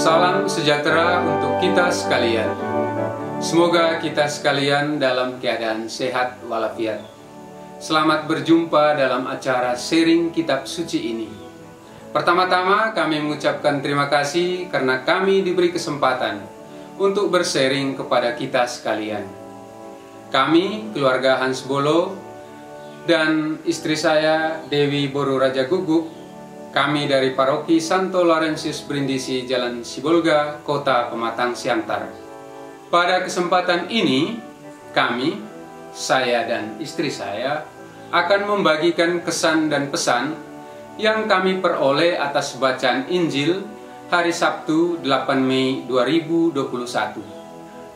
Salam sejahtera untuk kita sekalian. Semoga kita sekalian dalam keadaan sehat walafiat. Selamat berjumpa dalam acara sharing kitab suci ini. Pertama-tama kami mengucapkan terima kasih karena kami diberi kesempatan untuk bersharing kepada kita sekalian. Kami, keluarga Hans Bolo, dan istri saya Dewi Boru Raja Guguk, kami dari Paroki Santo Laurentius Brindisi, Jalan Sibolga, Kota Pematang Siantar. Pada kesempatan ini, kami, saya dan istri saya, akan membagikan kesan dan pesan yang kami peroleh atas bacaan Injil hari Sabtu 8 Mei 2021.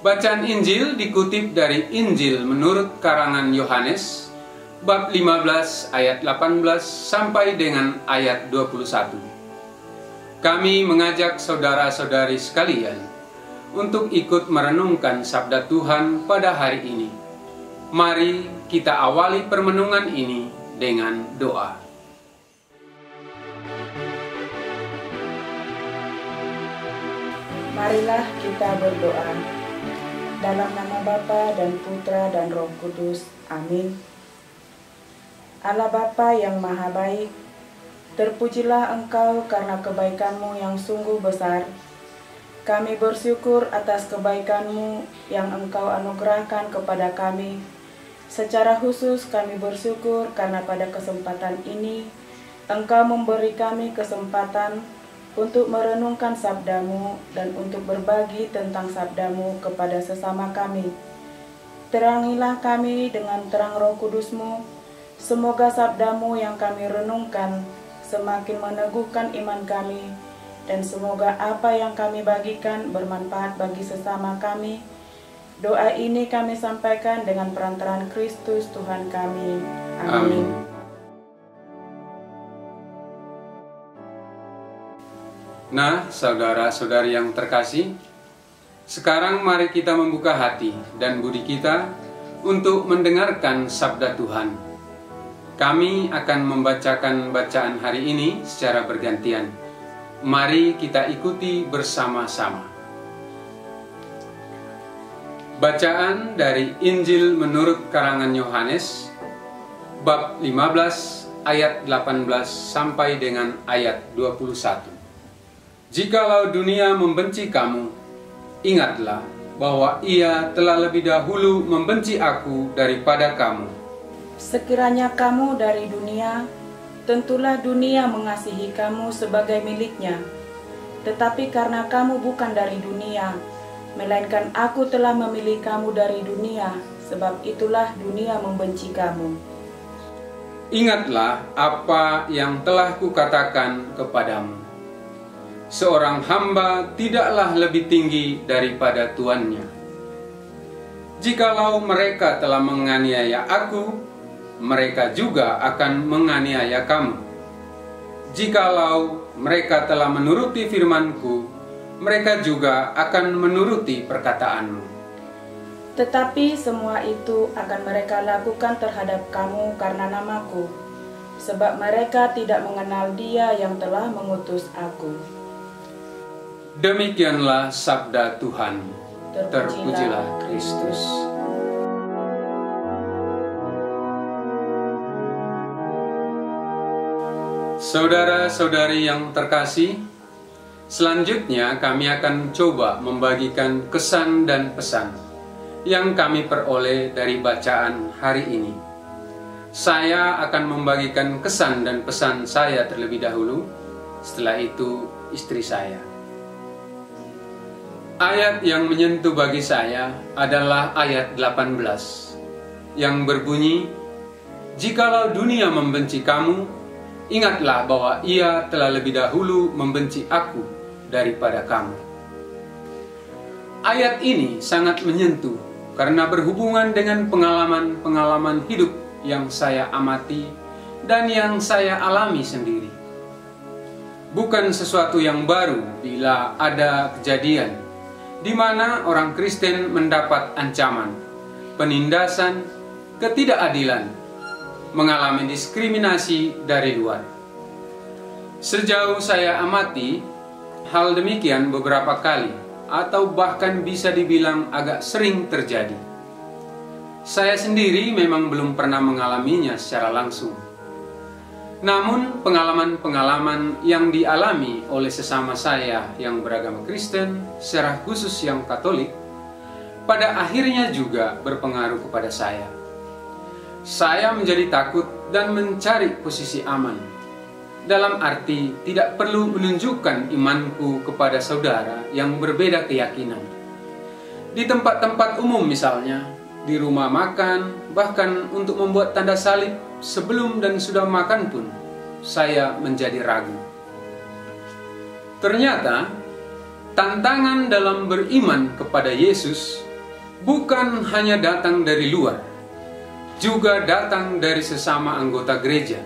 Bacaan Injil dikutip dari Injil menurut karangan Yohanes, bab 15 ayat 18 sampai dengan ayat 21. Kami mengajak saudara-saudari sekalian untuk ikut merenungkan sabda Tuhan pada hari ini. Mari kita awali permenungan ini dengan doa. Marilah kita berdoa. Dalam nama Bapa dan Putra dan Roh Kudus. Amin. Allah Bapa yang Maha Baik, terpujilah Engkau karena kebaikan-Mu yang sungguh besar. Kami bersyukur atas kebaikan-Mu yang Engkau anugerahkan kepada kami. Secara khusus kami bersyukur karena pada kesempatan ini Engkau memberi kami kesempatan untuk merenungkan sabda-Mu dan untuk berbagi tentang sabda-Mu kepada sesama kami. Terangilah kami dengan terang Roh Kudus-Mu. Semoga sabda-Mu yang kami renungkan semakin meneguhkan iman kami, dan semoga apa yang kami bagikan bermanfaat bagi sesama kami. Doa ini kami sampaikan dengan perantaraan Kristus Tuhan kami. Amin. Nah, saudara-saudari yang terkasih, sekarang mari kita membuka hati dan budi kita untuk mendengarkan sabda Tuhan. Kami akan membacakan bacaan hari ini secara bergantian. Mari kita ikuti bersama-sama. Bacaan dari Injil menurut karangan Yohanes, bab 15 ayat 18 sampai dengan ayat 21. Jikalau dunia membenci kamu, ingatlah bahwa ia telah lebih dahulu membenci aku daripada kamu. Sekiranya kamu dari dunia, tentulah dunia mengasihi kamu sebagai miliknya. Tetapi karena kamu bukan dari dunia, melainkan aku telah memilih kamu dari dunia, sebab itulah dunia membenci kamu. Ingatlah apa yang telah kukatakan kepadamu. Seorang hamba tidaklah lebih tinggi daripada tuannya. Jikalau mereka telah menganiaya aku, mereka juga akan menganiaya kamu. Jikalau mereka telah menuruti firman-Ku, mereka juga akan menuruti perkataan-Mu. Tetapi semua itu akan mereka lakukan terhadap kamu karena nama-Ku, sebab mereka tidak mengenal Dia yang telah mengutus aku. Demikianlah sabda Tuhan. Terpujilah Kristus. Saudara-saudari yang terkasih, selanjutnya kami akan coba membagikan kesan dan pesan yang kami peroleh dari bacaan hari ini. Saya akan membagikan kesan dan pesan saya terlebih dahulu, setelah itu istri saya. Ayat yang menyentuh bagi saya adalah ayat 18 yang berbunyi, "Jikalau dunia membenci kamu, ingatlah bahwa ia telah lebih dahulu membenci aku daripada kamu." Ayat ini sangat menyentuh karena berhubungan dengan pengalaman-pengalaman hidup yang saya amati dan yang saya alami sendiri. Bukan sesuatu yang baru bila ada kejadian di mana orang Kristen mendapat ancaman, penindasan, ketidakadilan, mengalami diskriminasi dari luar. Sejauh saya amati, Hal demikian beberapa kali, atau bahkan bisa dibilang agak sering terjadi. Saya sendiri memang belum pernah mengalaminya secara langsung. Namun pengalaman-pengalaman yang dialami oleh sesama saya yang beragama Kristen, secara khusus yang Katolik, pada akhirnya juga berpengaruh kepada saya. Saya menjadi takut dan mencari posisi aman. Dalam arti tidak perlu menunjukkan imanku kepada saudara yang berbeda keyakinan. Di tempat-tempat umum misalnya, di rumah makan, bahkan untuk membuat tanda salib sebelum dan sudah makan pun, saya menjadi ragu. Ternyata, tantangan dalam beriman kepada Yesus bukan hanya datang dari luar, juga datang dari sesama anggota gereja.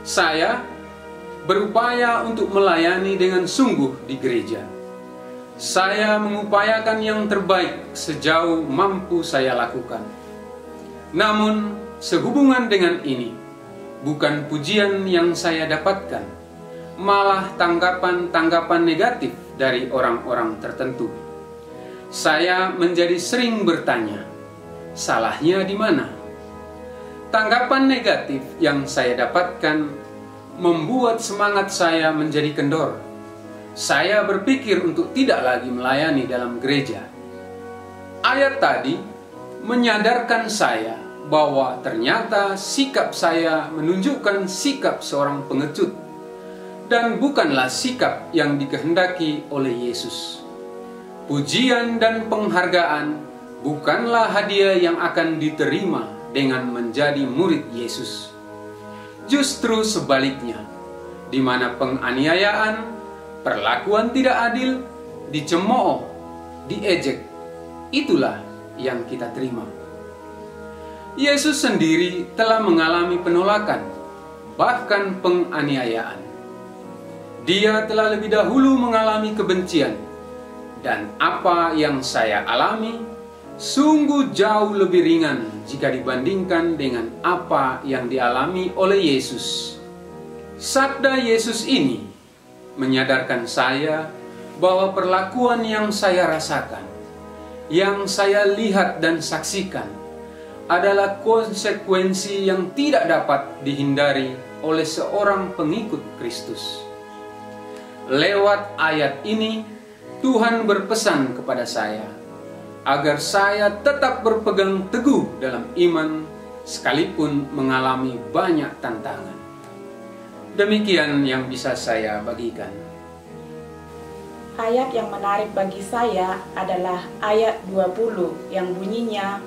Saya berupaya untuk melayani dengan sungguh di gereja. Saya mengupayakan yang terbaik sejauh mampu saya lakukan. Namun, sehubungan dengan ini, bukan pujian yang saya dapatkan, malah tanggapan-tanggapan negatif dari orang-orang tertentu. Saya menjadi sering bertanya, salahnya di mana? Tanggapan negatif yang saya dapatkan membuat semangat saya menjadi kendor. Saya berpikir untuk tidak lagi melayani dalam gereja. Ayat tadi menyadarkan saya bahwa ternyata sikap saya menunjukkan sikap seorang pengecut dan bukanlah sikap yang dikehendaki oleh Yesus. Pujian dan penghargaan bukanlah hadiah yang akan diterima dengan menjadi murid Yesus. Justru sebaliknya, di mana penganiayaan, perlakuan tidak adil, dicemooh, diejek, itulah yang kita terima. Yesus sendiri telah mengalami penolakan, bahkan penganiayaan. Dia telah lebih dahulu mengalami kebencian, dan apa yang saya alami sungguh jauh lebih ringan jika dibandingkan dengan apa yang dialami oleh Yesus. Sabda Yesus ini menyadarkan saya bahwa perlakuan yang saya rasakan, yang saya lihat dan saksikan, adalah konsekuensi yang tidak dapat dihindari oleh seorang pengikut Kristus. Lewat ayat ini, Tuhan berpesan kepada saya agar saya tetap berpegang teguh dalam iman sekalipun mengalami banyak tantangan. Demikian yang bisa saya bagikan. Ayat yang menarik bagi saya adalah ayat 20 yang bunyinya,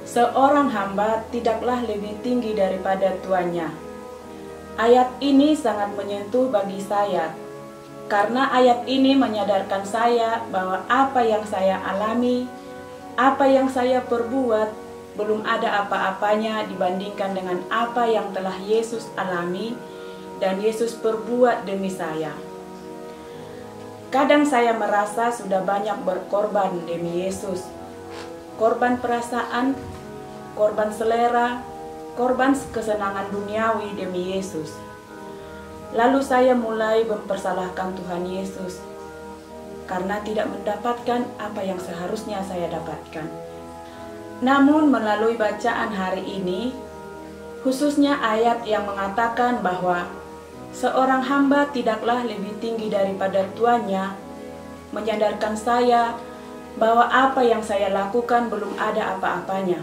seorang hamba tidaklah lebih tinggi daripada tuannya. Ayat ini sangat menyentuh bagi saya, karena ayat ini menyadarkan saya bahwa apa yang saya alami, apa yang saya perbuat, belum ada apa-apanya dibandingkan dengan apa yang telah Yesus alami dan Yesus perbuat demi saya. Kadang saya merasa sudah banyak berkorban demi Yesus. Korban perasaan, korban selera, korban kesenangan duniawi demi Yesus. Lalu saya mulai mempersalahkan Tuhan Yesus karena tidak mendapatkan apa yang seharusnya saya dapatkan. Namun melalui bacaan hari ini, khususnya ayat yang mengatakan bahwa seorang hamba tidaklah lebih tinggi daripada tuannya, menyadarkan saya bahwa apa yang saya lakukan belum ada apa-apanya.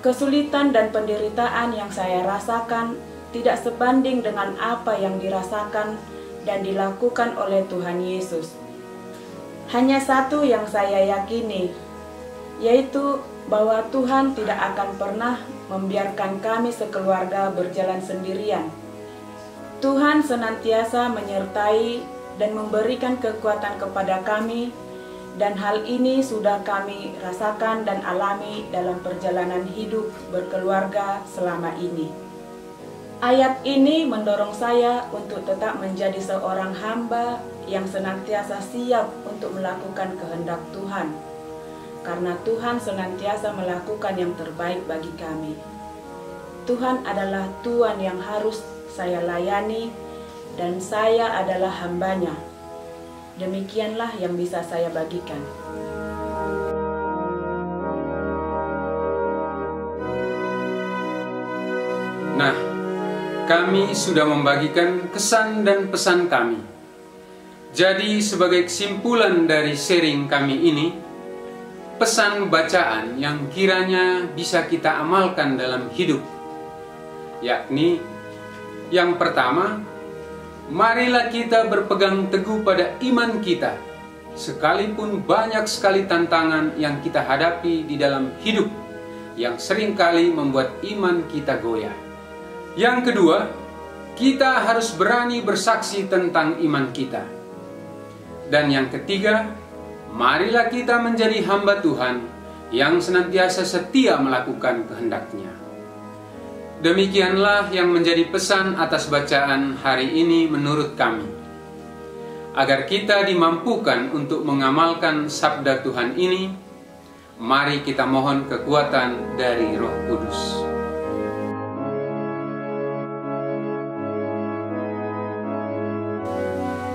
Kesulitan dan penderitaan yang saya rasakan tidak sebanding dengan apa yang dirasakan dan dilakukan oleh Tuhan Yesus. Hanya satu yang saya yakini, yaitu bahwa Tuhan tidak akan pernah membiarkan kami sekeluarga berjalan sendirian. Tuhan senantiasa menyertai dan memberikan kekuatan kepada kami, dan hal ini sudah kami rasakan dan alami dalam perjalanan hidup berkeluarga selama ini. Ayat ini mendorong saya untuk tetap menjadi seorang hamba yang senantiasa siap untuk melakukan kehendak Tuhan, karena Tuhan senantiasa melakukan yang terbaik bagi kami. Tuhan adalah Tuhan yang harus saya layani dan saya adalah hambanya. Demikianlah yang bisa saya bagikan. Nah, kami sudah membagikan kesan dan pesan kami. Jadi sebagai kesimpulan dari sharing kami ini, pesan bacaan yang kiranya bisa kita amalkan dalam hidup, yakni yang pertama, marilah kita berpegang teguh pada iman kita, sekalipun banyak sekali tantangan yang kita hadapi di dalam hidup yang seringkali membuat iman kita goyah. Yang kedua, kita harus berani bersaksi tentang iman kita. Dan yang ketiga, marilah kita menjadi hamba Tuhan yang senantiasa setia melakukan kehendak-Nya. Demikianlah yang menjadi pesan atas bacaan hari ini menurut kami. Agar kita dimampukan untuk mengamalkan sabda Tuhan ini, mari kita mohon kekuatan dari Roh Kudus.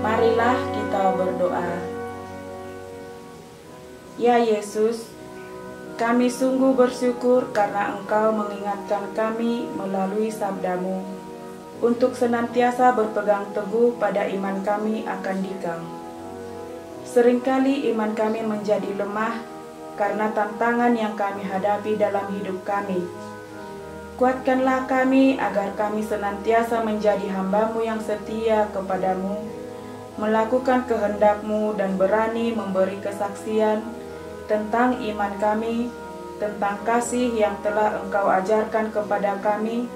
Marilah kita berdoa. Ya Yesus, kami sungguh bersyukur karena Engkau mengingatkan kami melalui sabda-Mu untuk senantiasa berpegang teguh pada iman kami akan Dikau. Seringkali iman kami menjadi lemah karena tantangan yang kami hadapi dalam hidup kami. Kuatkanlah kami agar kami senantiasa menjadi hamba-Mu yang setia kepada-Mu, melakukan kehendak-Mu dan berani memberi kesaksian tentang iman kami, tentang kasih yang telah Engkau ajarkan kepada kami.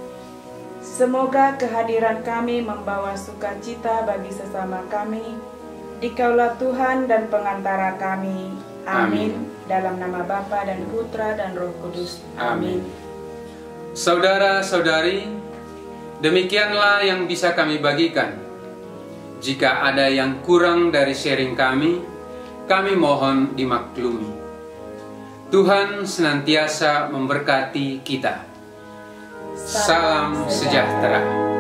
Semoga kehadiran kami membawa sukacita bagi sesama kami. Dikaulah Tuhan dan pengantara kami. Amin. Dalam nama Bapa dan Putra dan Roh Kudus. Amin. Saudara-saudari, demikianlah yang bisa kami bagikan. Jika ada yang kurang dari sharing kami mohon dimaklumi. Tuhan senantiasa memberkati kita. Salam sejahtera.